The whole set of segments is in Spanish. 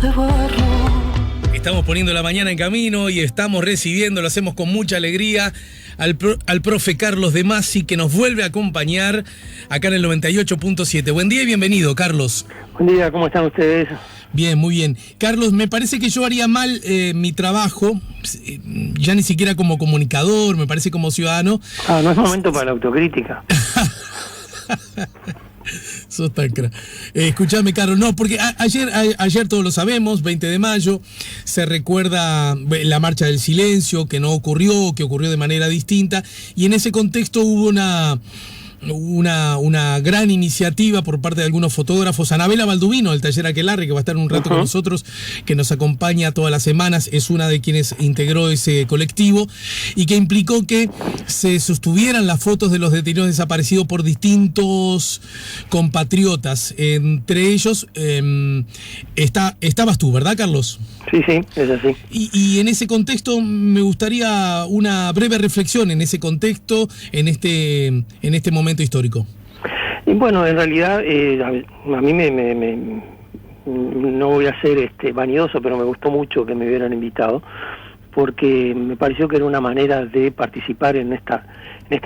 de barro. Estamos poniendo la mañana en camino y estamos recibiendo, lo hacemos con mucha alegría, al profe Carlos De Masi, que nos vuelve a acompañar acá en el 98.7. Buen día y bienvenido, Carlos. Buen día, ¿cómo están ustedes? Bien, muy bien. Carlos, me parece que yo haría mal mi trabajo, ya ni siquiera como comunicador, me parece como ciudadano. No es momento para la autocrítica. Sos tan escuchame, Carlos, no, porque ayer todos lo sabemos, 20 de mayo, se recuerda la marcha del silencio, que no ocurrió, que ocurrió de manera distinta, y en ese contexto hubo una gran iniciativa por parte de algunos fotógrafos. Anabela Balduvino, del taller Aquelarre, que va a estar un rato con nosotros, que nos acompaña todas las semanas, es una de quienes integró ese colectivo, y que implicó que se sostuvieran las fotos de los detenidos desaparecidos por distintos compatriotas. Entre ellos estabas tú, ¿verdad, Carlos? Sí, es así. Y en ese contexto me gustaría una breve reflexión en ese contexto, en este momento histórico. Y bueno, en realidad a mí no voy a ser vanidoso, pero me gustó mucho que me hubieran invitado, porque me pareció que era una manera de participar en esta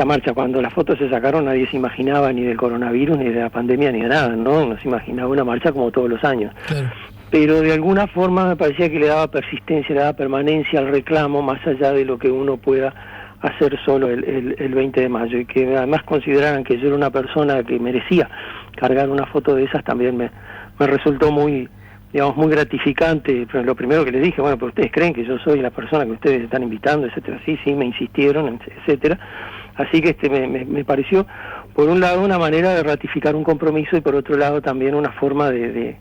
marcha. Cuando las fotos se sacaron, nadie se imaginaba ni del coronavirus, ni de la pandemia, ni de nada, ¿no? No se imaginaba una marcha como todos los años. Claro. Pero de alguna forma me parecía que le daba persistencia, le daba permanencia al reclamo, más allá de lo que uno pueda hacer solo el 20 de mayo, y que además consideraran que yo era una persona que merecía cargar una foto de esas, también me resultó muy gratificante. Pero lo primero que les dije, bueno, pero ustedes creen que yo soy la persona que ustedes están invitando, etcétera. Sí, me insistieron, etcétera. Así que me pareció, por un lado, una manera de ratificar un compromiso, y por otro lado también una forma de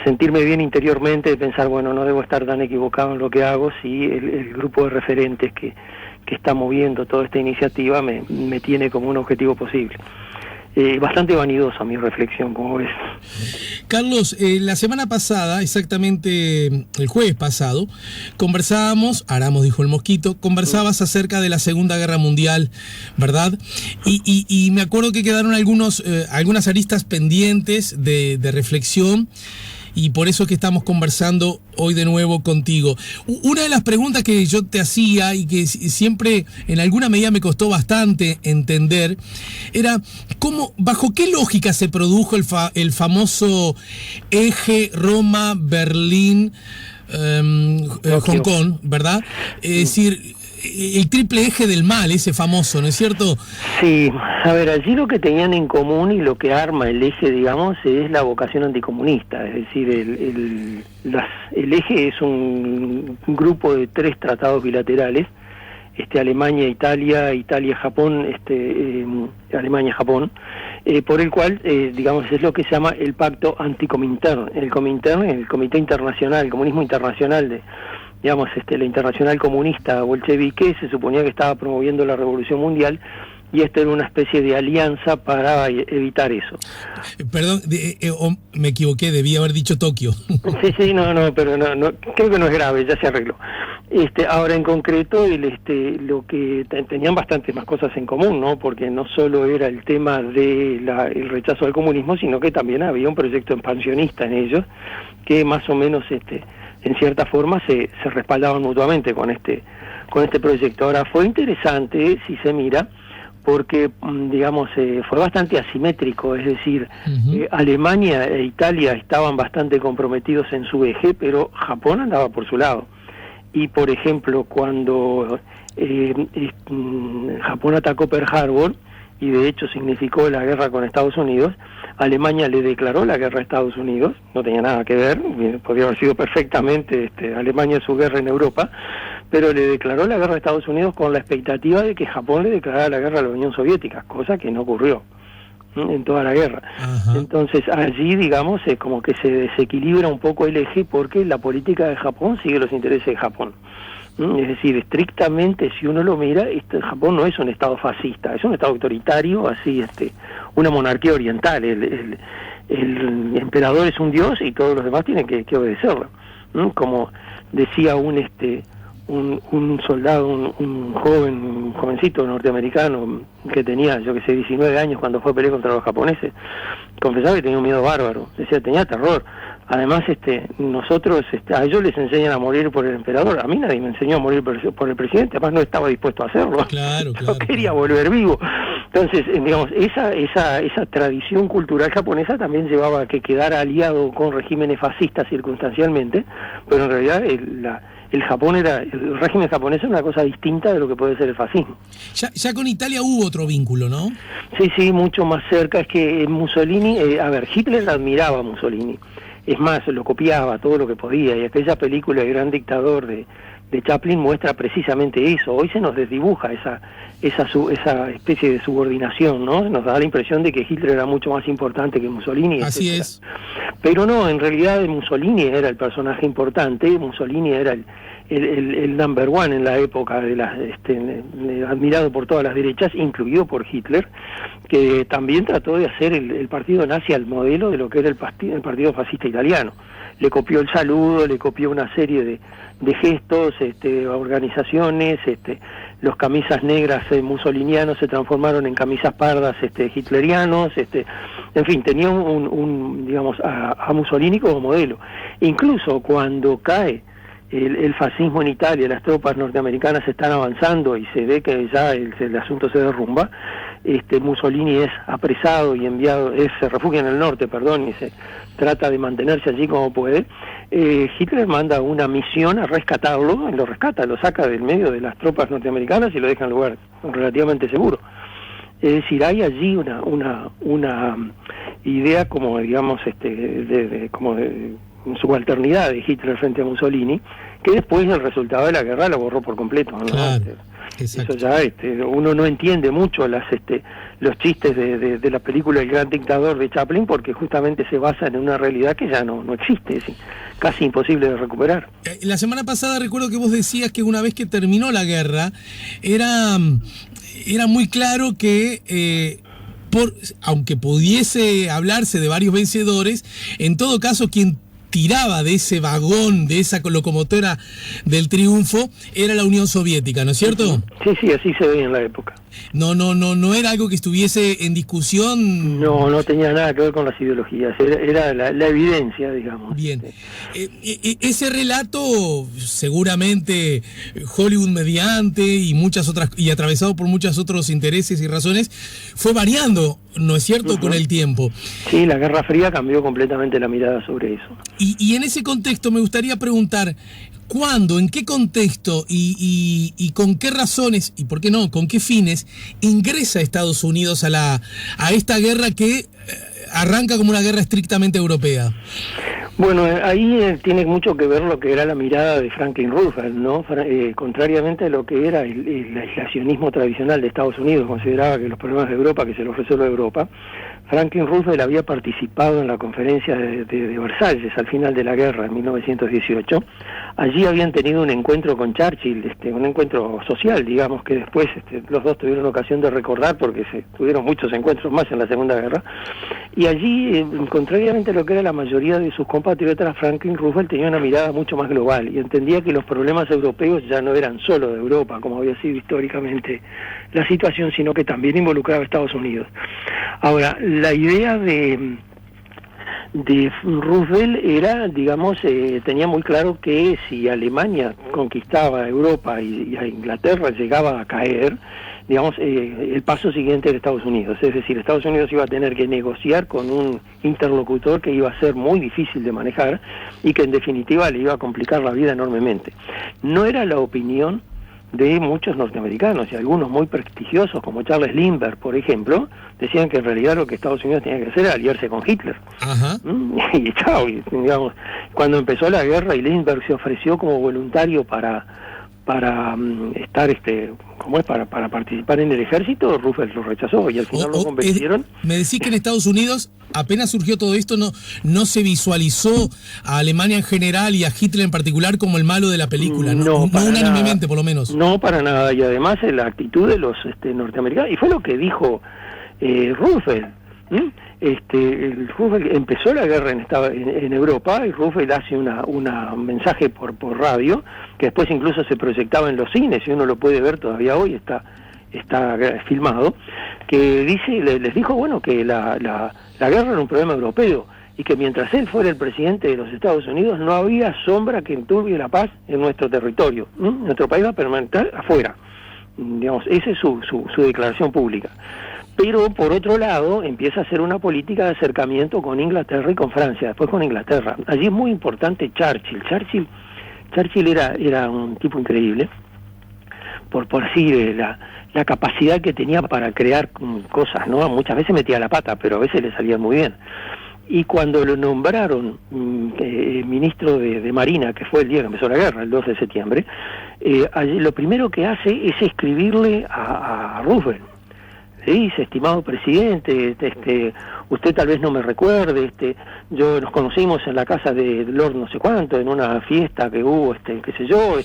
sentirme bien interiormente, de pensar, bueno, no debo estar tan equivocado en lo que hago, si el grupo de referentes que está moviendo toda esta iniciativa me tiene como un objetivo posible. Bastante vanidosa mi reflexión, como ves. Carlos, la semana pasada, exactamente el jueves pasado, conversábamos, Aramos dijo el mosquito, conversabas acerca de la Segunda Guerra Mundial, ¿verdad? Y me acuerdo que quedaron algunas aristas pendientes de reflexión, y por eso es que estamos conversando hoy de nuevo contigo. Una de las preguntas que yo te hacía, y que siempre en alguna medida me costó bastante entender, era bajo qué lógica se produjo el famoso eje Roma-Berlín Hong Kong, ¿verdad? Es decir, el triple eje del mal, ese famoso, ¿no es cierto? Sí, a ver, allí lo que tenían en común y lo que arma el eje, digamos, es la vocación anticomunista. Es decir, el eje es un grupo de 3 tratados bilaterales, Alemania-Italia, Italia-Japón, Alemania-Japón, por el cual, digamos, es lo que se llama el pacto anticomintern. El Comintern, el Comité Internacional, el Comunismo Internacional digamos, la Internacional Comunista Bolchevique, se suponía que estaba promoviendo la Revolución Mundial, y esta era una especie de alianza para evitar eso. Perdón, me equivoqué, debía haber dicho Tokio. Sí, no, pero no, creo que no es grave, ya se arregló. Ahora en concreto, lo que tenían bastante más cosas en común, ¿no? Porque no solo era el tema de el rechazo al comunismo, sino que también había un proyecto expansionista en ellos, que más o menos en cierta forma se respaldaban mutuamente con este proyecto. Ahora, fue interesante, si se mira, porque, digamos, fue bastante asimétrico, es decir, Alemania e Italia estaban bastante comprometidos en su eje, pero Japón andaba por su lado. Y, por ejemplo, cuando Japón atacó Pearl Harbor, y de hecho significó la guerra con Estados Unidos, Alemania le declaró la guerra a Estados Unidos, no tenía nada que ver, podría haber sido perfectamente Alemania su guerra en Europa, pero le declaró la guerra a Estados Unidos con la expectativa de que Japón le declarara la guerra a la Unión Soviética, cosa que no ocurrió en toda la guerra. Ajá. Entonces allí, digamos, como que se desequilibra un poco el eje, porque la política de Japón sigue los intereses de Japón. Es decir, estrictamente, si uno lo mira, Japón no es un estado fascista, es un estado autoritario, así, una monarquía oriental. El emperador es un dios y todos los demás tienen que obedecerlo. Como decía un soldado, un jovencito norteamericano que tenía, 19 años cuando fue a pelear contra los japoneses, confesaba que tenía un miedo bárbaro, decía, tenía terror Además, nosotros, a ellos les enseñan a morir por el emperador. A mí nadie me enseñó a morir por el presidente, además no estaba dispuesto a hacerlo. Claro, Yo quería volver vivo. Entonces, digamos, esa tradición cultural japonesa también llevaba a que quedara aliado con regímenes fascistas circunstancialmente, pero en realidad el régimen japonés es una cosa distinta de lo que puede ser el fascismo. Ya con Italia hubo otro vínculo, ¿no? Sí, mucho más cerca. Es que Mussolini, Hitler admiraba a Mussolini. Es más, lo copiaba todo lo que podía, y aquella película El Gran Dictador de Chaplin muestra precisamente eso. Hoy se nos desdibuja esa especie de subordinación, ¿no? Nos da la impresión de que Hitler era mucho más importante que Mussolini. Así etcétera. es. Pero no, en realidad Mussolini era el personaje importante. Mussolini era el number one en la época, admirado por todas las derechas, incluido por Hitler, que también trató de hacer el partido nazi al modelo de lo que era el partido fascista italiano. Le copió el saludo, le copió una serie de gestos, organizaciones, los camisas negras mussolinianos se transformaron en camisas pardas hitlerianos, en fin, tenía digamos, a Mussolini como modelo. Incluso cuando cae el fascismo en Italia, las tropas norteamericanas están avanzando y se ve que ya el asunto se derrumba, Mussolini es apresado y se refugia en el norte, y se trata de mantenerse allí como puede. Hitler manda una misión a rescatarlo, lo rescata, lo saca del medio de las tropas norteamericanas y lo deja en lugar relativamente seguro. Es decir, hay allí una idea como, digamos, como de subalternidad de Hitler frente a Mussolini, que después el resultado de la guerra lo borró por completo, ¿no? Claro, eso ya uno no entiende mucho los chistes de la película El Gran Dictador de Chaplin, porque justamente se basan en una realidad que ya no existe, es casi imposible de recuperar. La semana pasada recuerdo que vos decías que una vez que terminó la guerra era muy claro que aunque pudiese hablarse de varios vencedores, en todo caso quien tiraba de ese vagón, de esa locomotora del triunfo, era la Unión Soviética, ¿no es cierto? Sí, así se veía en la época. No era algo que estuviese en discusión. No tenía nada que ver con las ideologías, era la evidencia, digamos. Bien. Ese relato, seguramente Hollywood mediante y muchas otras, y atravesado por muchos otros intereses y razones, fue variando, ¿no es cierto?, con el tiempo. Sí, la Guerra Fría cambió completamente la mirada sobre eso. Y en ese contexto me gustaría preguntar, ¿cuándo, en qué contexto y con qué razones, y por qué no, con qué fines, ingresa Estados Unidos a esta guerra que arranca como una guerra estrictamente europea? Bueno, ahí tiene mucho que ver lo que era la mirada de Franklin Roosevelt, ¿no? Contrariamente a lo que era el aislacionismo tradicional de Estados Unidos, consideraba que los problemas de Europa, que se los resuelve Europa. Franklin Roosevelt había participado en la conferencia de Versalles al final de la guerra, en 1918. Allí habían tenido un encuentro con Churchill, un encuentro social, digamos, que después los dos tuvieron ocasión de recordar porque tuvieron muchos encuentros más en la Segunda Guerra. Y allí, contrariamente a lo que era la mayoría de sus compatriotas, Franklin Roosevelt tenía una mirada mucho más global y entendía que los problemas europeos ya no eran solo de Europa, como había sido históricamente la situación, sino que también involucraba a Estados Unidos. Ahora, la idea de Roosevelt era, digamos, tenía muy claro que si Alemania conquistaba Europa y a Inglaterra llegaba a caer, digamos, el paso siguiente era Estados Unidos. Es decir, Estados Unidos iba a tener que negociar con un interlocutor que iba a ser muy difícil de manejar y que en definitiva le iba a complicar la vida enormemente. No era la opinión de muchos norteamericanos, y algunos muy prestigiosos, como Charles Lindbergh, por ejemplo, decían que en realidad lo que Estados Unidos tenía que hacer era aliarse con Hitler. Ajá. Y chao, digamos, cuando empezó la guerra y Lindbergh se ofreció como voluntario para estar, para participar en el ejército, Roosevelt lo rechazó y al final lo convencieron. Me decís que en Estados Unidos, apenas surgió todo esto, no se visualizó a Alemania en general y a Hitler en particular como el malo de la película, no unánimemente, por lo menos. No, para nada, y además la actitud de los norteamericanos, y fue lo que dijo Roosevelt. Roosevelt empezó la guerra en Europa y Roosevelt hace un mensaje por radio que después incluso se proyectaba en los cines y uno lo puede ver todavía hoy, está filmado, que les dijo, bueno, que la guerra era un problema europeo y que mientras él fuera el presidente de los Estados Unidos no había sombra que enturbie la paz en nuestro territorio. Nuestro país va a permanecer afuera. Digamos, esa es su declaración pública. Pero por otro lado empieza a hacer una política de acercamiento con Inglaterra y con Francia, después con Inglaterra. Allí es muy importante Churchill. Churchill era un tipo increíble, por así de la capacidad que tenía para crear cosas, ¿no? Muchas veces metía la pata, pero a veces le salía muy bien. Y cuando lo nombraron ministro de Marina, que fue el día que empezó la guerra, el 2 de septiembre, allí lo primero que hace es escribirle a Roosevelt. Le dice: estimado presidente, usted tal vez no me recuerde, nos conocimos en la casa de Lord no sé cuánto, en una fiesta que hubo, qué sé yo.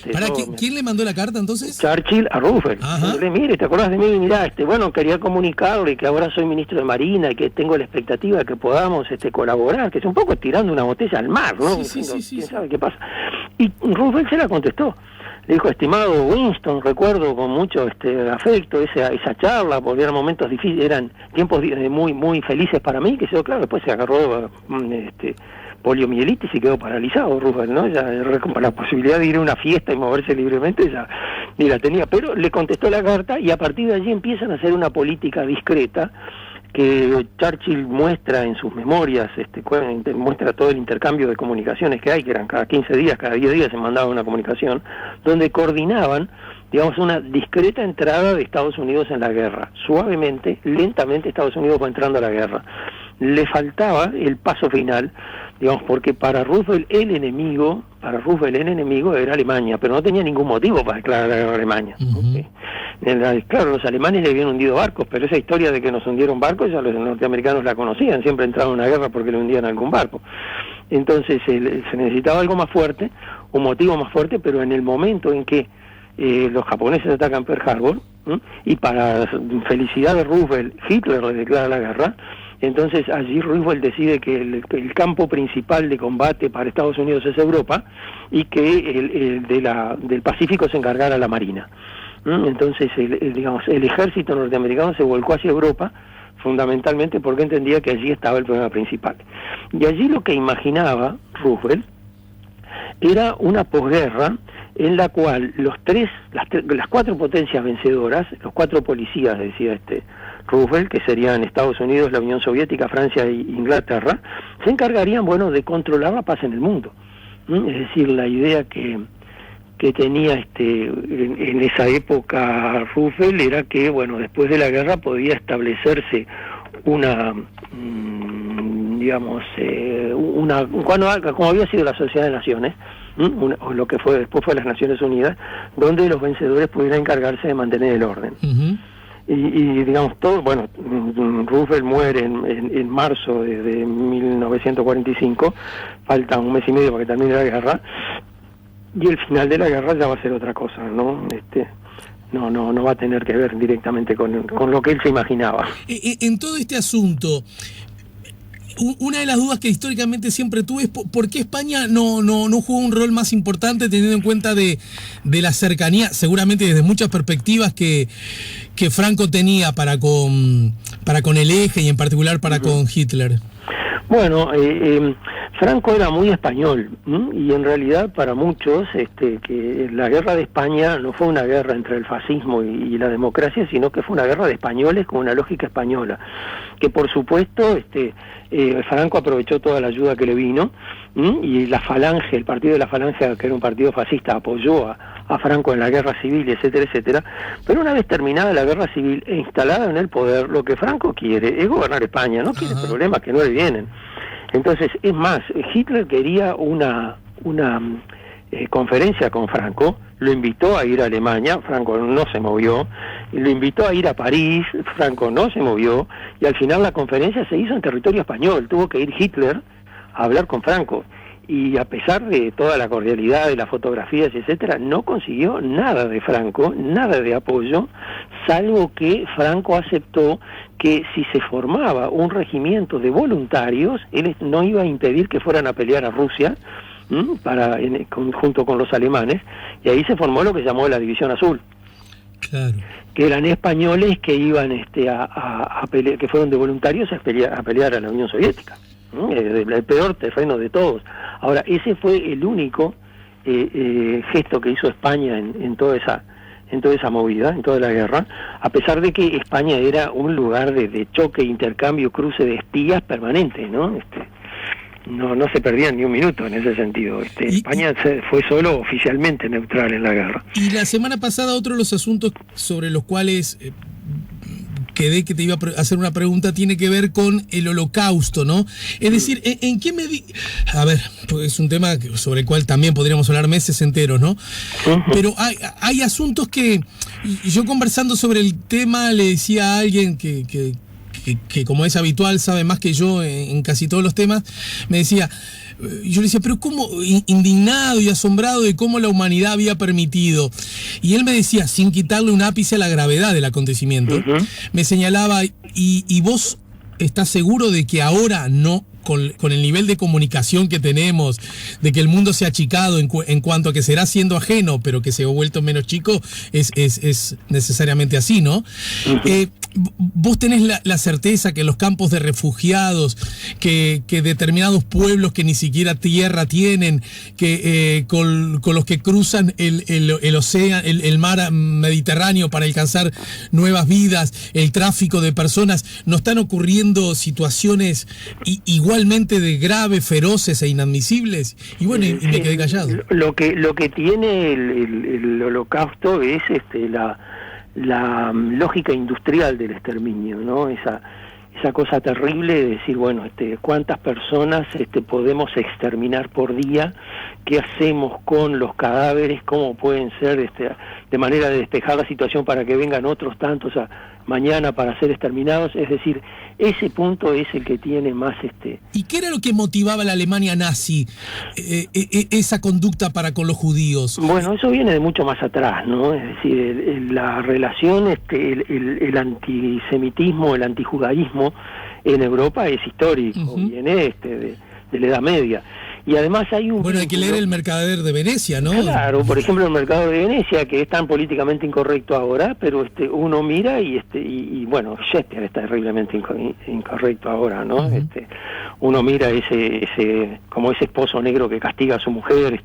¿Quién le mandó la carta entonces? Churchill a Roosevelt. Mire, ¿te acordás de mí? Mirá, bueno, quería comunicarle que ahora soy ministro de Marina y que tengo la expectativa de que podamos colaborar, que es un poco tirando una botella al mar, ¿no? ¿Quién sabe qué pasa? Y Roosevelt se la contestó. Le dijo: estimado Winston, recuerdo con mucho afecto esa charla, porque eran momentos difíciles, eran tiempos muy muy felices para mí, que yo, claro, después se agarró poliomielitis y quedó paralizado Roosevelt, ¿no? Ya la posibilidad de ir a una fiesta y moverse libremente ya ni la tenía, pero le contestó la carta y a partir de allí empiezan a hacer una política discreta que Churchill muestra en sus memorias, muestra todo el intercambio de comunicaciones que hay, que eran cada 15 días, cada 10 días se mandaba una comunicación, donde coordinaban, digamos, una discreta entrada de Estados Unidos en la guerra. Suavemente, lentamente Estados Unidos fue entrando a la guerra. Le faltaba el paso final, digamos, porque para Roosevelt el enemigo era Alemania, pero no tenía ningún motivo para declarar la guerra a Alemania. ¿Okay? Claro, los alemanes le habían hundido barcos, pero esa historia de que nos hundieron barcos ya los norteamericanos la conocían, siempre entraban en una guerra porque le hundían algún barco. Entonces se necesitaba algo más fuerte, un motivo más fuerte, pero en el momento en que los japoneses atacan Pearl Harbor, y para felicidad de Roosevelt, Hitler le declara la guerra. Entonces allí Roosevelt decide que el campo principal de combate para Estados Unidos es Europa y que del Pacífico se encargara la Marina. Entonces el ejército norteamericano se volcó hacia Europa, fundamentalmente porque entendía que allí estaba el problema principal. Y allí lo que imaginaba Roosevelt era una posguerra en la cual las cuatro potencias vencedoras, los cuatro policías, decía Roosevelt, que serían Estados Unidos, la Unión Soviética, Francia e Inglaterra, se encargarían, de controlar la paz en el mundo. Es decir, la idea que tenía en esa época Roosevelt era que, después de la guerra podía establecerse una como había sido la Sociedad de Naciones, o lo que después fue las Naciones Unidas, donde los vencedores pudieran encargarse de mantener el orden. Uh-huh. Y digamos todo, Roosevelt muere en marzo de 1945, falta un mes y medio para que termine la guerra, y el final de la guerra ya va a ser otra cosa, ¿no? No va a tener que ver directamente con lo que él se imaginaba. En todo este asunto, una de las dudas que históricamente siempre tuve es por qué España no jugó un rol más importante, teniendo en cuenta de la cercanía, seguramente desde muchas perspectivas que Franco tenía para con el eje y en particular para con Hitler. Franco era muy español, y en realidad para muchos que la guerra de España no fue una guerra entre el fascismo y la democracia, sino que fue una guerra de españoles con una lógica española, que por supuesto Franco aprovechó toda la ayuda que le vino, y la Falange, el partido de la Falange, que era un partido fascista, apoyó a Franco en la guerra civil, etcétera, etcétera. Pero una vez terminada la guerra civil e instalada en el poder, lo que Franco quiere es gobernar España, no quiere problemas que no le vienen. Entonces, es más, Hitler quería una conferencia con Franco, lo invitó a ir a Alemania, Franco no se movió, y lo invitó a ir a París, Franco no se movió, y al final la conferencia se hizo en territorio español, tuvo que ir Hitler a hablar con Franco, y a pesar de toda la cordialidad de las fotografías, etcétera, no consiguió nada de Franco, nada de apoyo, salvo que Franco aceptó que si se formaba un regimiento de voluntarios, él no iba a impedir que fueran a pelear a Rusia, junto con los alemanes, y ahí se formó lo que llamó la División Azul. Claro. Que eran españoles que iban a pelear, que fueron de voluntarios a pelear a la Unión Soviética. el peor terreno de todos. Ahora, ese fue el único gesto que hizo España en toda esa movida, en toda la guerra, a pesar de que España era un lugar de choque, intercambio, cruce de espías permanente, ¿no? No se perdían ni un minuto en ese sentido. España fue solo oficialmente neutral en la guerra. Y la semana pasada otro de los asuntos sobre los cuales quedé que te iba a hacer una pregunta tiene que ver con el Holocausto, ¿no? Es decir, ¿en qué medida? A ver, pues es un tema sobre el cual también podríamos hablar meses enteros, ¿no? Uh-huh. Pero hay asuntos que yo conversando sobre el tema le decía a alguien que como es habitual sabe más que yo en casi todos los temas, me decía, yo le decía, pero cómo, indignado y asombrado de cómo la humanidad había permitido, y él me decía, sin quitarle un ápice a la gravedad del acontecimiento, uh-huh, me señalaba, y vos estás seguro de que ahora no, con el nivel de comunicación que tenemos, de que el mundo se ha achicado en cuanto a que será siendo ajeno, pero que se ha vuelto menos chico, es necesariamente así, ¿no? Uh-huh. Vos tenés la certeza que los campos de refugiados, que determinados pueblos que ni siquiera tierra tienen, que con los que cruzan el océano, el mar Mediterráneo para alcanzar nuevas vidas, el tráfico de personas, no están ocurriendo situaciones igualmente de graves, feroces e inadmisibles? Y bueno, y me quedé callado. Lo que tiene el Holocausto es la lógica industrial del exterminio, ¿no? Esa cosa terrible de decir, bueno, cuántas personas podemos exterminar por día, qué hacemos con los cadáveres, cómo pueden ser de manera de despejar la situación para que vengan otros tantos mañana para ser exterminados. Es decir, ese punto es el que tiene más ¿Y qué era lo que motivaba a la Alemania nazi, esa conducta para con los judíos? Bueno, eso viene de mucho más atrás, ¿no? Es decir, la relación, el antisemitismo, el antijudaísmo en Europa es histórico, uh-huh, viene de la Edad Media. Y además hay un... Bueno, hay que leer El Mercader de Venecia, ¿no? Claro, por ejemplo, El Mercader de Venecia, que es tan políticamente incorrecto ahora, pero uno mira y bueno, Shakespeare está terriblemente incorrecto ahora, ¿no? Uh-huh. Uno mira ese esposo negro que castiga a su mujer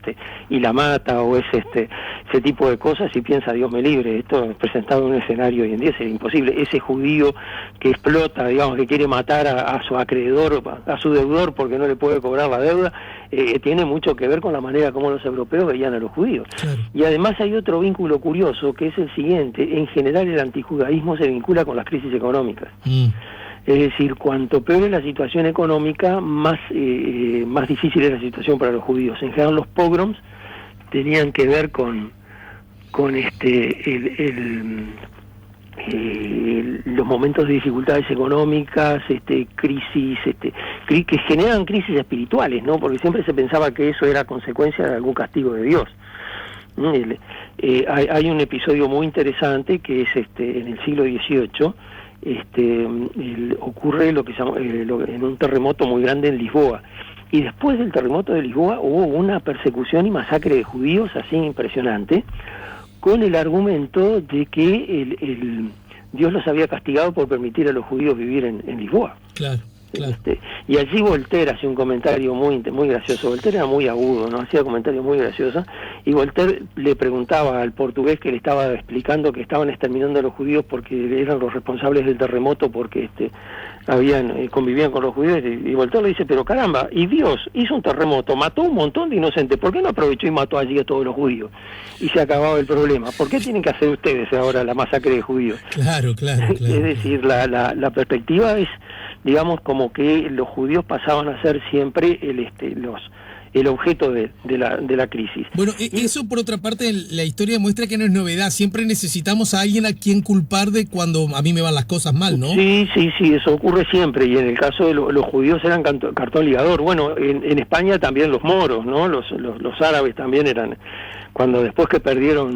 y la mata, o ese tipo de cosas, y piensa, Dios me libre, esto presentado en un escenario hoy en día sería imposible. Ese judío que explota, digamos, que quiere matar a su acreedor, a su deudor porque no le puede cobrar la deuda, tiene mucho que ver con la manera como los europeos veían a los judíos. Claro. Y además hay otro vínculo curioso, que es el siguiente: en general el antijudaísmo se vincula con las crisis económicas. Es decir, cuanto peor es la situación económica, más difícil es la situación para los judíos. En general los pogroms tenían que ver con los momentos de dificultades económicas, crisis, que generan crisis espirituales, ¿no? Porque siempre se pensaba que eso era consecuencia de algún castigo de Dios. Hay un episodio muy interesante que es en el siglo XVIII. Ocurre lo que se llama, en un terremoto muy grande en Lisboa, y después del terremoto de Lisboa hubo una persecución y masacre de judíos así impresionante, con el argumento de que Dios los había castigado por permitir a los judíos vivir en Lisboa. Claro. Claro. Y allí Voltaire hace un comentario muy gracioso. Voltaire era muy agudo, ¿no? Hacía comentarios muy graciosos, y Voltaire le preguntaba al portugués que le estaba explicando que estaban exterminando a los judíos porque eran los responsables del terremoto, porque convivían con los judíos, y Voltaire le dice, pero caramba, y Dios hizo un terremoto, mató un montón de inocentes, ¿por qué no aprovechó y mató allí a todos los judíos? Y se acababa el problema. ¿Por qué tienen que hacer ustedes ahora la masacre de judíos? Claro. Es decir, la perspectiva es, digamos, como que los judíos pasaban a ser siempre el objeto de la crisis. Bueno, eso por otra parte la historia muestra que no es novedad. Siempre necesitamos a alguien a quien culpar de cuando a mí me van las cosas mal, ¿no? Sí, eso ocurre siempre, y en el caso de los judíos eran cartón ligador. Bueno, en España también los moros, ¿no? Los árabes también eran, cuando después que perdieron,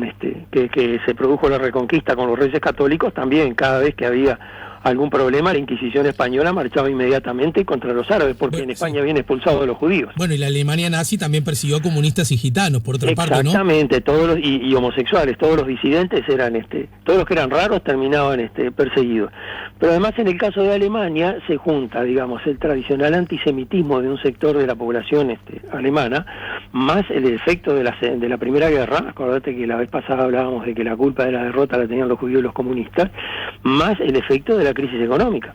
que se produjo la reconquista con los reyes católicos, también cada vez que había algún problema, la Inquisición española marchaba inmediatamente contra los árabes, porque en España habían expulsado a los judíos. Bueno, y la Alemania nazi también persiguió a comunistas y gitanos, por otra parte, ¿no? Exactamente, todos los, y homosexuales, todos los disidentes eran, todos los que eran raros terminaban perseguidos. Pero además en el caso de Alemania se junta, digamos, el tradicional antisemitismo de un sector de la población alemana, más el efecto de la Primera Guerra. Acordate que la vez pasada hablábamos de que la culpa de la derrota la tenían los judíos y los comunistas, más el efecto de la crisis económica.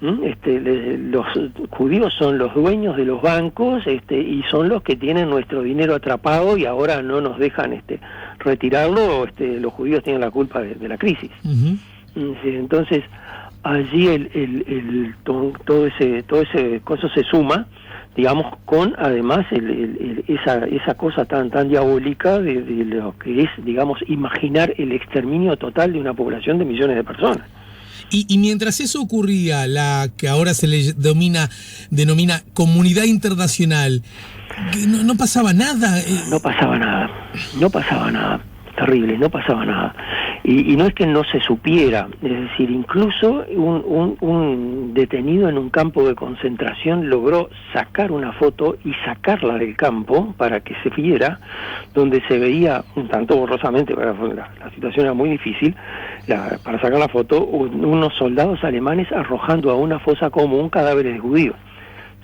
Los judíos son los dueños de los bancos y son los que tienen nuestro dinero atrapado y ahora no nos dejan retirarlo. Los judíos tienen la culpa de la crisis. Uh-huh. Entonces allí todo ese cosa se suma, digamos, con además esa cosa tan diabólica de lo que es, digamos, imaginar el exterminio total de una población de millones de personas. Y mientras eso ocurría, la que ahora se le denomina comunidad internacional, no pasaba nada. No pasaba nada, terrible, no pasaba nada. Y no es que no se supiera, es decir, incluso un detenido en un campo de concentración logró sacar una foto y sacarla del campo para que se viera, donde se veía, un tanto borrosamente, la situación era muy difícil, para sacar la foto, unos soldados alemanes arrojando a una fosa común cadáveres de judíos.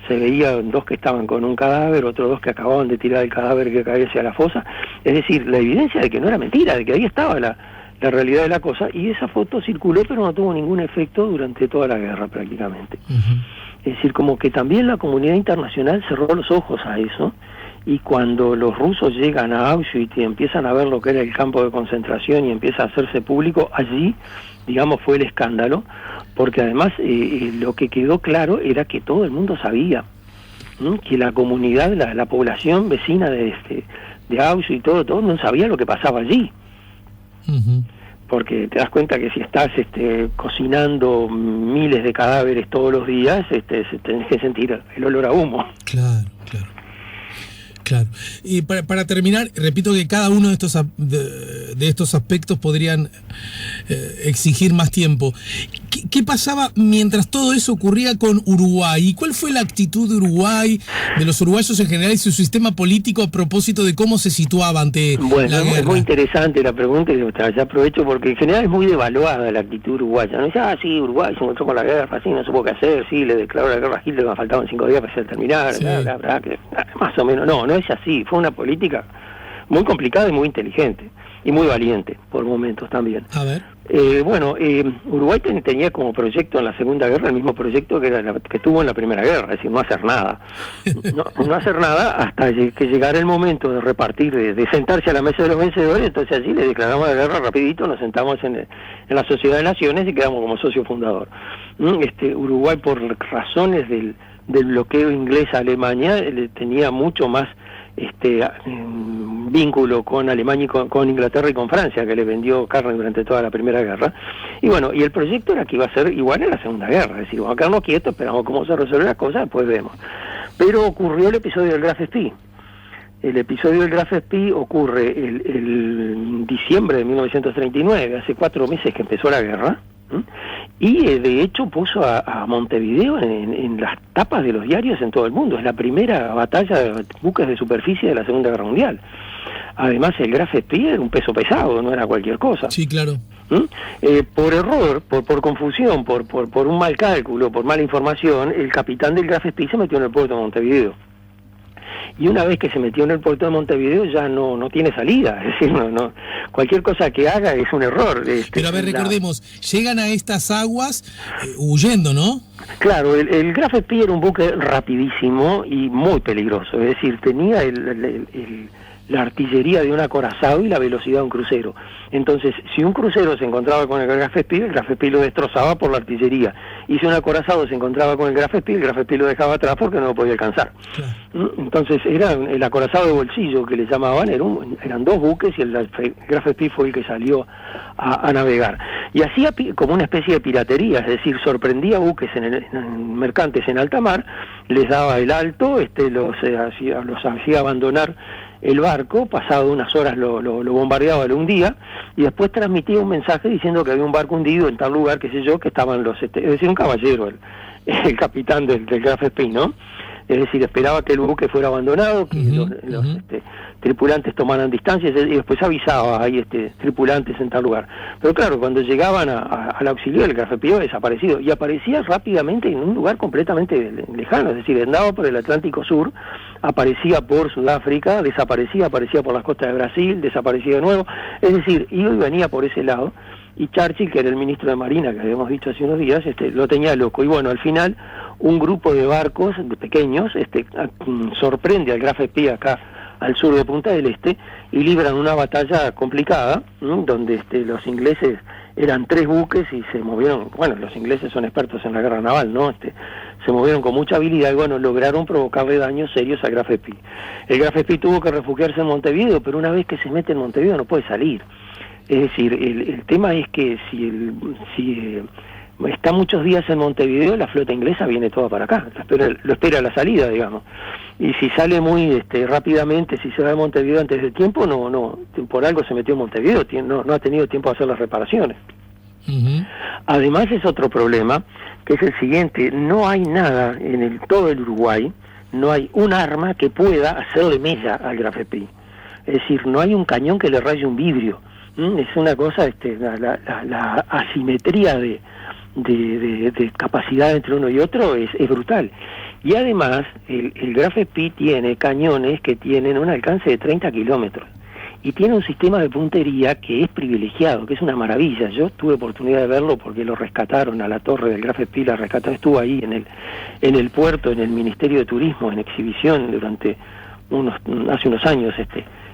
Se veían dos que estaban con un cadáver, otros dos que acababan de tirar el cadáver que caía hacia la fosa. Es decir, la evidencia de que no era mentira, de que ahí estaba la realidad de la cosa, y esa foto circuló pero no tuvo ningún efecto durante toda la guerra prácticamente. Uh-huh. Es decir, como que también la comunidad internacional cerró los ojos a eso, y cuando los rusos llegan a Auschwitz y empiezan a ver lo que era el campo de concentración y empieza a hacerse público, allí, digamos, fue el escándalo, porque además lo que quedó claro era que todo el mundo sabía, que la comunidad, la población vecina de Auschwitz y todo el mundo sabía lo que pasaba allí. Uh-huh. Porque te das cuenta que si estás cocinando miles de cadáveres todos los días, tenés que sentir el olor a humo. Claro. Y para terminar, repito que cada uno de estos aspectos podrían exigir más tiempo. ¿Qué pasaba mientras todo eso ocurría con Uruguay? ¿Y cuál fue la actitud de Uruguay, de los uruguayos en general y su sistema político a propósito de cómo se situaba ante la guerra? Es muy interesante la pregunta, y ya aprovecho porque en general es muy devaluada la actitud uruguaya. No dice, sí, Uruguay se encontró con la guerra, sí, no supo qué hacer, sí, le declaró la guerra a Hitler, me faltaban 5 días para terminar, sí. Más o menos, no es así. Fue una política muy complicada y muy inteligente, y muy valiente por momentos también. A ver. Uruguay tenía como proyecto en la Segunda Guerra el mismo proyecto que tuvo en la Primera Guerra, es decir, no hacer nada. No hacer nada hasta que llegara el momento de repartir, de sentarse a la mesa de los vencedores. Entonces allí le declaramos la guerra rapidito, nos sentamos en la Sociedad de Naciones y quedamos como socio fundador. Uruguay, por razones del bloqueo inglés a Alemania, tenía mucho más vínculo con Alemania y con Inglaterra y con Francia, que le vendió carne durante toda la Primera Guerra. Y el proyecto era que iba a ser igual en la Segunda Guerra, es decir, vamos a quedarnos quietos, esperamos cómo se resuelven las cosas, después vemos. Pero ocurrió el episodio del Graf Spee. El episodio del Graf Spee ocurre el diciembre de 1939, hace 4 meses que empezó la guerra, y de hecho puso a Montevideo en las tapas de los diarios en todo el mundo. Es la primera batalla de buques de superficie de la Segunda Guerra Mundial. Además, el Graf Spee era un peso pesado, no era cualquier cosa. Sí, claro. Por error, por confusión, por un mal cálculo, por mala información, el capitán del Graf Spee se metió en el puerto de Montevideo. Y una vez que se metió en el puerto de Montevideo ya no tiene salida, es decir, no cualquier cosa que haga es un error. Pero a ver, recordemos, llegan a estas aguas huyendo, ¿no? Claro, el Graf Spee era un buque rapidísimo y muy peligroso, es decir, tenía la artillería de un acorazado y la velocidad de un crucero. Entonces, si un crucero se encontraba con el Graf Spee lo destrozaba por la artillería. Y si un acorazado se encontraba con el Graf Spee lo dejaba atrás porque no lo podía alcanzar. Claro. Entonces, era el acorazado de bolsillo que le llamaban, eran 2 buques y el Graf Spee fue el que salió a navegar. Y hacía como una especie de piratería, es decir, sorprendía buques mercantes en alta mar, les daba el alto, los hacía abandonar el barco, pasado unas horas lo bombardeaba, lo hundía, y después transmitía un mensaje diciendo que había un barco hundido en tal lugar, qué sé yo, que estaban es decir, un caballero, el capitán del Graf Spee, ¿no? Es decir, esperaba que el buque fuera abandonado, que los tripulantes tomaran distancias, y después avisaba, hay tripulantes en tal lugar. Pero claro, cuando llegaban al auxilio, el Graf Spee había desaparecido, y aparecía rápidamente en un lugar completamente lejano, es decir, andaba por el Atlántico Sur, aparecía por Sudáfrica, aparecía por las costas de Brasil, desaparecía de nuevo, es decir, iba y venía por ese lado, y Churchill, que era el ministro de Marina, que habíamos dicho hace unos días, lo tenía loco. Y bueno, al final, un grupo de barcos pequeños sorprende al Graf Spee acá al sur de Punta del Este y libran una batalla complicada, donde los ingleses eran 3 buques y se movieron, bueno, los ingleses son expertos en la guerra naval, ¿no? Se movieron con mucha habilidad y bueno, lograron provocarle daños serios al Graf Spee. El Graf Spee tuvo que refugiarse en Montevideo, pero una vez que se mete en Montevideo no puede salir. Es decir, el tema es que si está muchos días en Montevideo, la flota inglesa viene toda para acá, lo espera a la salida, digamos. Y si sale muy rápidamente, si se va de Montevideo antes del tiempo, no por algo se metió en Montevideo, no ha tenido tiempo de hacer las reparaciones. Además es otro problema, que es el siguiente: no hay nada en todo el Uruguay, no hay un arma que pueda hacerle mella al Graf Spee. Es decir, no hay un cañón que le raye un vidrio. Es una cosa, la asimetría de capacidad entre uno y otro es brutal. Y además, el Graf Spee tiene cañones que tienen un alcance de 30 kilómetros. Y tiene un sistema de puntería que es privilegiado, que es una maravilla. Yo tuve oportunidad de verlo porque lo rescataron a la torre del Graf Spee, la rescataron, estuvo ahí en el puerto, en el Ministerio de Turismo, en exhibición durante hace unos años,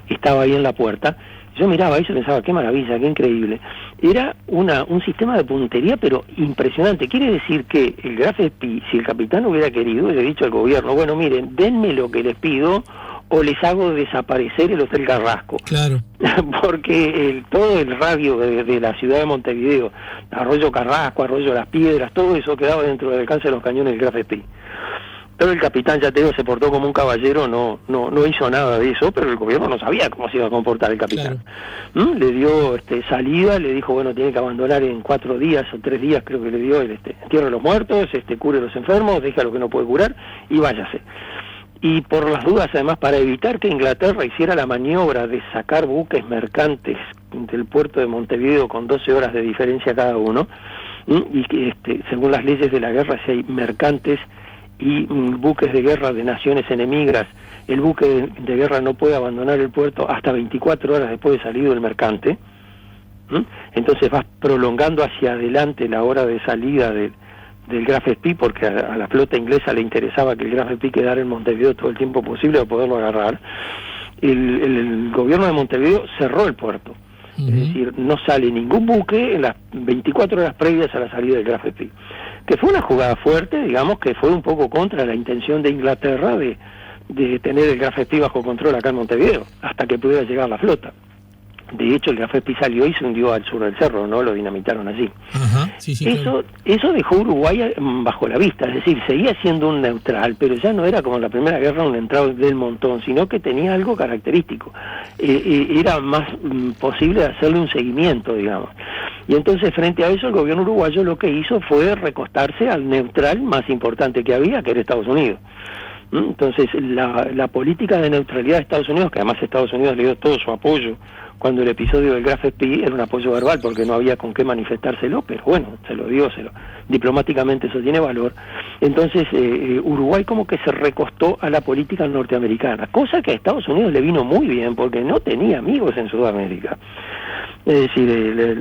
estaba ahí en la puerta. Yo miraba eso y pensaba, qué maravilla, qué increíble. Era un sistema de puntería, pero impresionante. Quiere decir que el Graf Spee, si el capitán hubiera querido, le he dicho al gobierno, bueno, miren, denme lo que les pido o les hago desaparecer el Hotel Carrasco. Claro. Porque todo el radio de la ciudad de Montevideo, Arroyo Carrasco, Arroyo Las Piedras, todo eso quedaba dentro del alcance de los cañones del Graf Spee. Pero el capitán, ya te digo, se portó como un caballero, no hizo nada de eso, pero el gobierno no sabía cómo se iba a comportar el capitán. Claro. Le dio salida, le dijo, bueno, tiene que abandonar en 4 días o 3 días, creo que le dio el entierre a los muertos, cure a los enfermos, deja lo que no puede curar y váyase. Y por las dudas, además, para evitar que Inglaterra hiciera la maniobra de sacar buques mercantes del puerto de Montevideo con 12 horas de diferencia cada uno, y que según las leyes de la guerra, si hay mercantes y buques de guerra de naciones enemigas, el buque de guerra no puede abandonar el puerto hasta 24 horas después de salido el mercante. Entonces vas prolongando hacia adelante la hora de salida del Graf Spee, porque a la flota inglesa le interesaba que el Graf Spee quedara en Montevideo todo el tiempo posible para poderlo agarrar. El gobierno de Montevideo cerró el puerto. Es decir, no sale ningún buque en las 24 horas previas a la salida del Graf Spee. Que fue una jugada fuerte, digamos, que fue un poco contra la intención de Inglaterra de tener el Graf Spee bajo control acá en Montevideo, hasta que pudiera llegar la flota. De hecho, el Graf Spee salió y se hundió al sur del cerro, ¿no? Lo dinamitaron allí. Ajá, sí, claro. Eso dejó Uruguay bajo la vista, es decir, seguía siendo un neutral, pero ya no era como en la Primera Guerra un neutral del montón, sino que tenía algo característico. Era más posible hacerle un seguimiento, digamos. Y entonces, frente a eso, el gobierno uruguayo lo que hizo fue recostarse al neutral más importante que había, que era Estados Unidos. Entonces, la política de neutralidad de Estados Unidos, que además Estados Unidos le dio todo su apoyo cuando el episodio del Graf Spee, era un apoyo verbal porque no había con qué manifestárselo, pero bueno, se lo dio, diplomáticamente eso tiene valor. Entonces Uruguay como que se recostó a la política norteamericana, cosa que a Estados Unidos le vino muy bien porque no tenía amigos en Sudamérica. Es decir,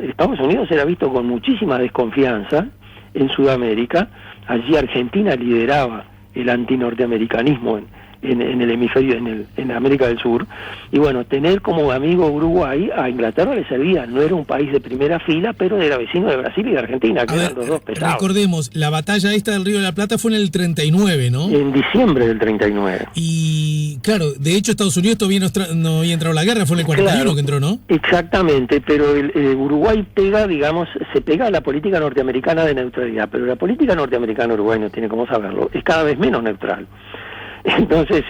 Estados Unidos era visto con muchísima desconfianza en Sudamérica. Allí Argentina lideraba el antinorteamericanismo en el hemisferio, en América del Sur, y bueno, tener como amigo Uruguay a Inglaterra le servía. No era un país de primera fila, pero era vecino de Brasil y de Argentina, que eran los dos pesados. Recordemos, la batalla esta del Río de la Plata fue en el 39, ¿no? En diciembre del 39. Y claro, de hecho Estados Unidos todavía no había entrado a la guerra, fue en el 41 claro, que entró, ¿no? Exactamente, pero el Uruguay se pega a la política norteamericana de neutralidad, pero la política norteamericana, Uruguay no tiene cómo saberlo, es cada vez menos neutral. Entonces,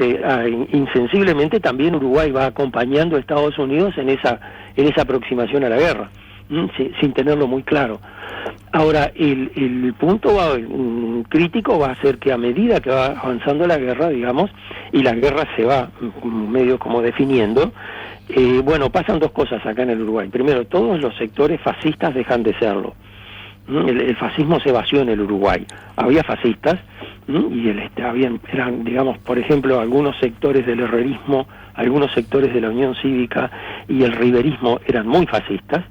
insensiblemente también Uruguay va acompañando a Estados Unidos en esa aproximación a la guerra, sin tenerlo muy claro. Ahora, el punto crítico va a ser que a medida que va avanzando la guerra, digamos, y la guerra se va medio como definiendo, pasan dos cosas acá en el Uruguay. Primero, todos los sectores fascistas dejan de serlo. El fascismo se vació en el Uruguay. Había fascistas, y eran, digamos, por ejemplo, algunos sectores del herrerismo, algunos sectores de la Unión Cívica y el riverismo eran muy fascistas.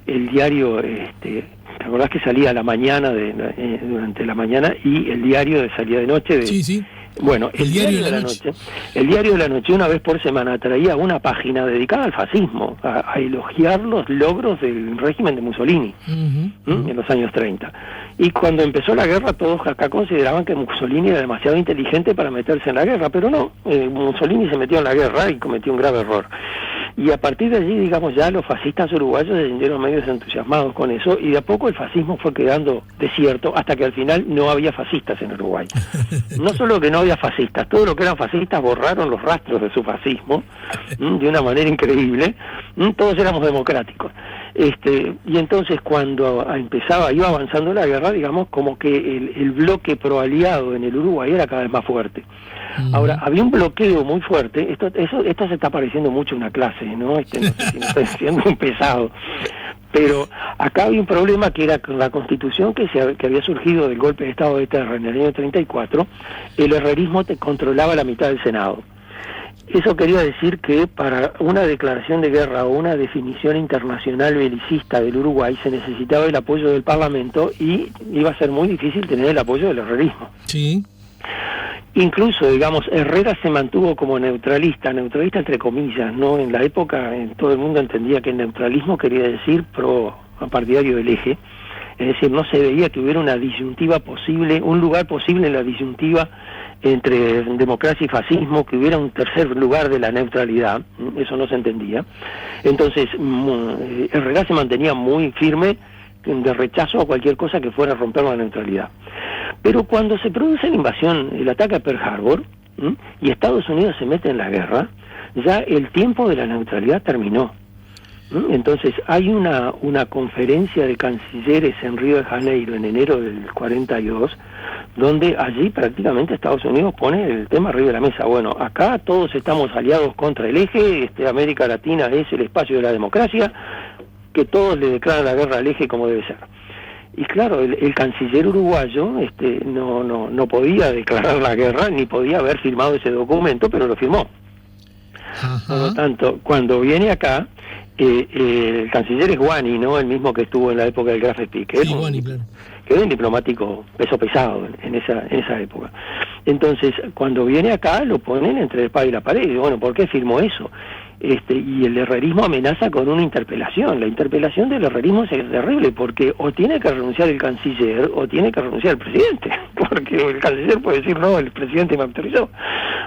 El diario, ¿te acordás que salía a la mañana, durante la mañana, y el diario salía de noche? Sí. Bueno, el diario de la noche. El diario de la noche, una vez por semana, traía una página dedicada al fascismo, a elogiar los logros del régimen de Mussolini, en los años 30. Y cuando empezó la guerra, todos acá consideraban que Mussolini era demasiado inteligente para meterse en la guerra, pero no, Mussolini se metió en la guerra y cometió un grave error. Y a partir de allí, digamos, ya los fascistas uruguayos se sintieron medio entusiasmados con eso, y de a poco el fascismo fue quedando desierto, hasta que al final no había fascistas en Uruguay. No solo que no había fascistas, todo lo que eran fascistas borraron los rastros de su fascismo, de una manera increíble. Todos éramos democráticos. Y entonces cuando iba avanzando la guerra, digamos, como que el bloque proaliado en el Uruguay era cada vez más fuerte. Ahora, había un bloqueo muy fuerte, esto se está pareciendo mucho a una clase, ¿no? No sé si me estoy siendo un pesado, pero acá había un problema que era con la Constitución que había surgido del golpe de Estado de Terra en el año 34, el herrerismo controlaba la mitad del Senado. Eso quería decir que para una declaración de guerra o una definición internacional belicista del Uruguay se necesitaba el apoyo del Parlamento y iba a ser muy difícil tener el apoyo del herrerismo. Sí. Incluso, digamos, Herrera se mantuvo como neutralista entre comillas, ¿no? En la época todo el mundo entendía que el neutralismo quería decir partidario del eje, es decir, no se veía que hubiera una disyuntiva posible, un lugar posible en la disyuntiva entre democracia y fascismo, que hubiera un tercer lugar de la neutralidad, eso no se entendía. Entonces, Herrera se mantenía muy firme de rechazo a cualquier cosa que fuera a romper la neutralidad. Pero cuando se produce la invasión, el ataque a Pearl Harbor, y Estados Unidos se mete en la guerra, ya el tiempo de la neutralidad terminó. Entonces hay una conferencia de cancilleres en Río de Janeiro en enero del 42, donde allí prácticamente Estados Unidos pone el tema arriba de la mesa. Bueno, acá todos estamos aliados contra el eje, América Latina es el espacio de la democracia, que todos le declaran la guerra al eje como debe ser. Y claro, el canciller uruguayo no podía declarar la guerra, ni podía haber firmado ese documento, pero lo firmó. Ajá. Por lo tanto, cuando viene acá, el canciller es Guani, ¿no? El mismo que estuvo en la época del Graf Spee, sí, Guani, claro. Que era un diplomático peso pesado en esa época. Entonces, cuando viene acá, lo ponen entre el espada y la pared. Y bueno, ¿por qué firmó eso? Y el herrerismo amenaza con una interpelación. La interpelación del herrerismo es terrible, porque o tiene que renunciar el canciller o tiene que renunciar el presidente, porque el canciller puede decir no, el presidente me autorizó,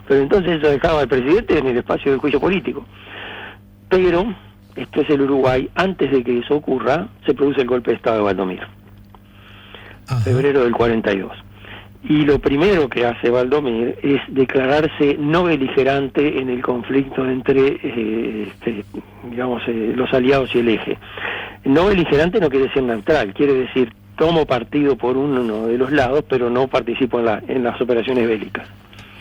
pero entonces eso dejaba al presidente en el espacio del juicio político. Pero esto es el Uruguay. Antes de que eso ocurra, se produce el golpe de Estado de Valdomir. Ajá. Febrero del 42. Y lo primero que hace Valdomir es declararse no beligerante en el conflicto entre, los aliados y el eje. No beligerante no quiere decir neutral, quiere decir tomo partido por uno de los lados, pero no participo en las operaciones bélicas.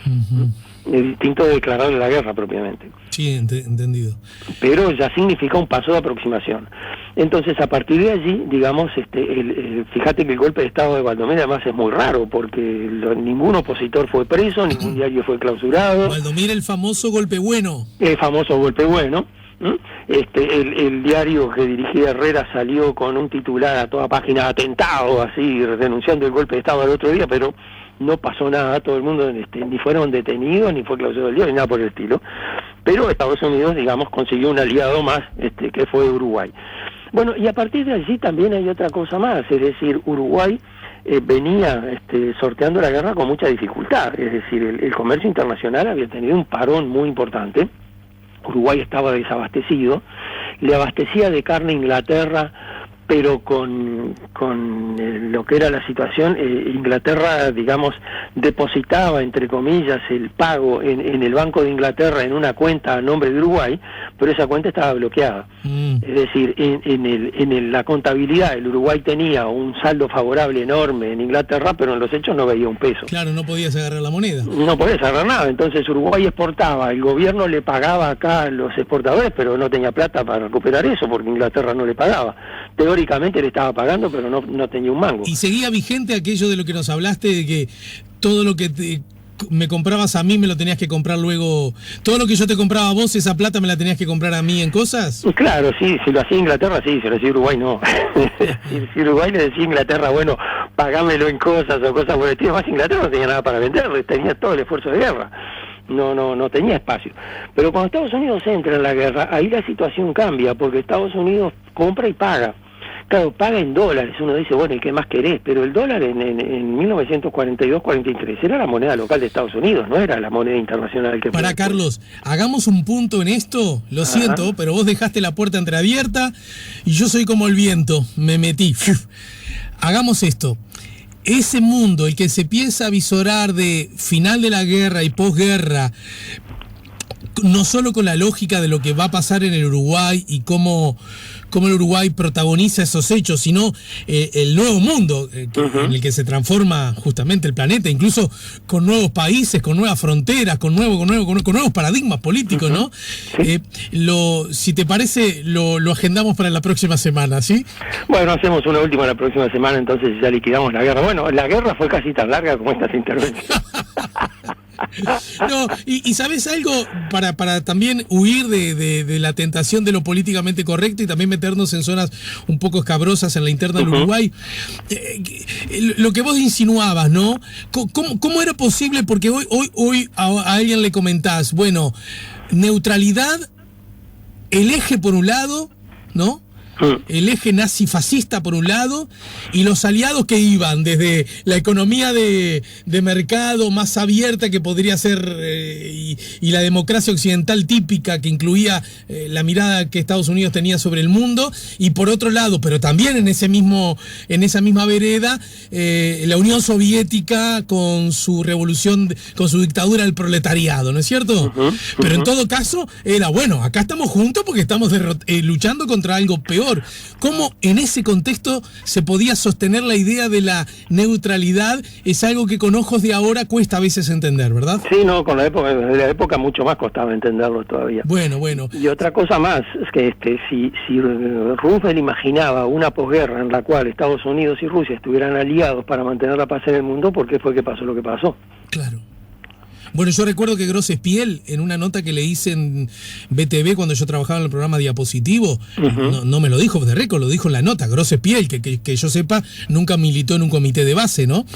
Uh-huh. Es distinto de declarar la guerra propiamente. Sí, entendido. Pero ya significa un paso de aproximación. Entonces, a partir de allí, digamos, fíjate que el golpe de Estado de Valdomir además es muy raro, porque ningún opositor fue preso, ningún diario fue clausurado. Valdomir, el famoso golpe bueno. El famoso golpe bueno. El diario que dirigía Herrera salió con un titular a toda página, atentado, así, denunciando el golpe de Estado al otro día, pero no pasó nada, todo el mundo ni fueron detenidos, ni fue clausurado el diario, ni nada por el estilo. Pero Estados Unidos, digamos, consiguió un aliado más, que fue Uruguay. Bueno, y a partir de allí también hay otra cosa más, es decir, Uruguay venía sorteando la guerra con mucha dificultad, es decir, el comercio internacional había tenido un parón muy importante. Uruguay estaba desabastecido, le abastecía de carne a Inglaterra pero con lo que era la situación, Inglaterra, digamos, depositaba, entre comillas, el pago en el Banco de Inglaterra en una cuenta a nombre de Uruguay, pero esa cuenta estaba bloqueada. Es decir, en la contabilidad el Uruguay tenía un saldo favorable enorme en Inglaterra, pero en los hechos no veía un peso. Claro, no podías agarrar la moneda. No podías agarrar nada. Entonces Uruguay exportaba, el gobierno le pagaba acá a los exportadores, pero no tenía plata para recuperar eso porque Inglaterra no le pagaba. Teóricamente le estaba pagando, pero no tenía un mango. ¿Y seguía vigente aquello de lo que nos hablaste, de que todo lo que me comprabas a mí me lo tenías que comprar luego, todo lo que yo te compraba a vos, esa plata me la tenías que comprar a mí en cosas? Claro, sí, si lo hacía Inglaterra, sí, si lo hacía Uruguay, no. Si Uruguay le decía a Inglaterra, bueno, pagámelo en cosas o cosas por el estilo, más Inglaterra no tenía nada para venderle, tenía todo el esfuerzo de guerra. No tenía espacio. Pero cuando Estados Unidos entra en la guerra, ahí la situación cambia, porque Estados Unidos compra y paga. Claro, paga en dólares, uno dice, bueno, ¿y qué más querés? Pero el dólar en 1942-43 era la moneda local de Estados Unidos, no era la moneda internacional que... Pará, Carlos, hagamos un punto en esto, lo siento, pero vos dejaste la puerta entreabierta y yo soy como el viento, me metí. Hagamos esto. Ese mundo, el que se piensa avisorar de final de la guerra y posguerra, no solo con la lógica de lo que va a pasar en el Uruguay y cómo el Uruguay protagoniza esos hechos, sino el nuevo mundo en el que se transforma justamente el planeta, incluso con nuevos países, con nuevas fronteras, con nuevos paradigmas políticos, ¿no? Si te parece, lo agendamos para la próxima semana, ¿sí? Bueno, hacemos una última la próxima semana, entonces ya liquidamos la guerra. Bueno, la guerra fue casi tan larga como estas intervenciones. No, y ¿sabes algo? Para también huir de la tentación de lo políticamente correcto y también meternos en zonas un poco escabrosas en la interna del Uruguay, lo que vos insinuabas, ¿no? ¿Cómo era posible? Porque hoy a alguien le comentás, bueno, neutralidad, el eje por un lado, ¿no? El eje nazi-fascista por un lado y los aliados que iban desde la economía de mercado más abierta que podría ser y la democracia occidental típica que incluía la mirada que Estados Unidos tenía sobre el mundo, y por otro lado, pero también en esa misma vereda, la Unión Soviética con su revolución, con su dictadura del proletariado, ¿no es cierto? Pero en todo caso era, bueno, acá estamos juntos porque estamos luchando contra algo peor. ¿Cómo en ese contexto se podía sostener la idea de la neutralidad? Es algo que con ojos de ahora cuesta a veces entender, ¿verdad? Sí, no, con la época mucho más costaba entenderlo todavía. Bueno. Y otra cosa más, es que si Roosevelt imaginaba una posguerra en la cual Estados Unidos y Rusia estuvieran aliados para mantener la paz en el mundo, ¿por qué fue que pasó lo que pasó? Claro. Bueno, yo recuerdo que Gros Espiel, en una nota que le hice en BTV cuando yo trabajaba en el programa Diapositivo, no me lo dijo de récord, lo dijo en la nota. Gros Espiel, que yo sepa, nunca militó en un comité de base, ¿no?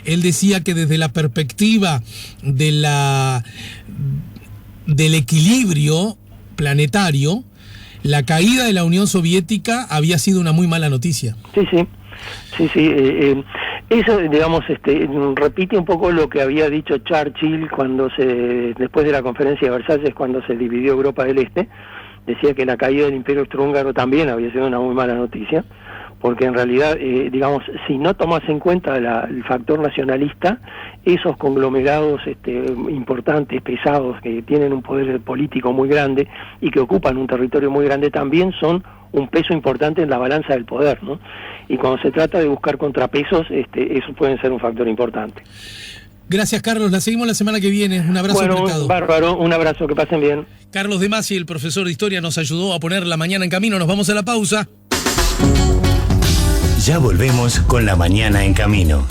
Él decía que desde la perspectiva del equilibrio planetario, la caída de la Unión Soviética había sido una muy mala noticia. Sí. Eso, digamos, repite un poco lo que había dicho Churchill después de la conferencia de Versalles, cuando se dividió Europa del Este. Decía que la caída del Imperio Austrohúngaro también había sido una muy mala noticia, porque en realidad, digamos, si no tomas en cuenta el factor nacionalista, esos conglomerados importantes, pesados, que tienen un poder político muy grande y que ocupan un territorio muy grande, también son un peso importante en la balanza del poder, ¿no? Y cuando se trata de buscar contrapesos, eso puede ser un factor importante. Gracias, Carlos. La seguimos la semana que viene. Un abrazo apretado. Bárbaro. Un abrazo. Que pasen bien. Carlos De Masi, el profesor de Historia, nos ayudó a poner la mañana en camino. Nos vamos a la pausa. Ya volvemos con La Mañana en Camino.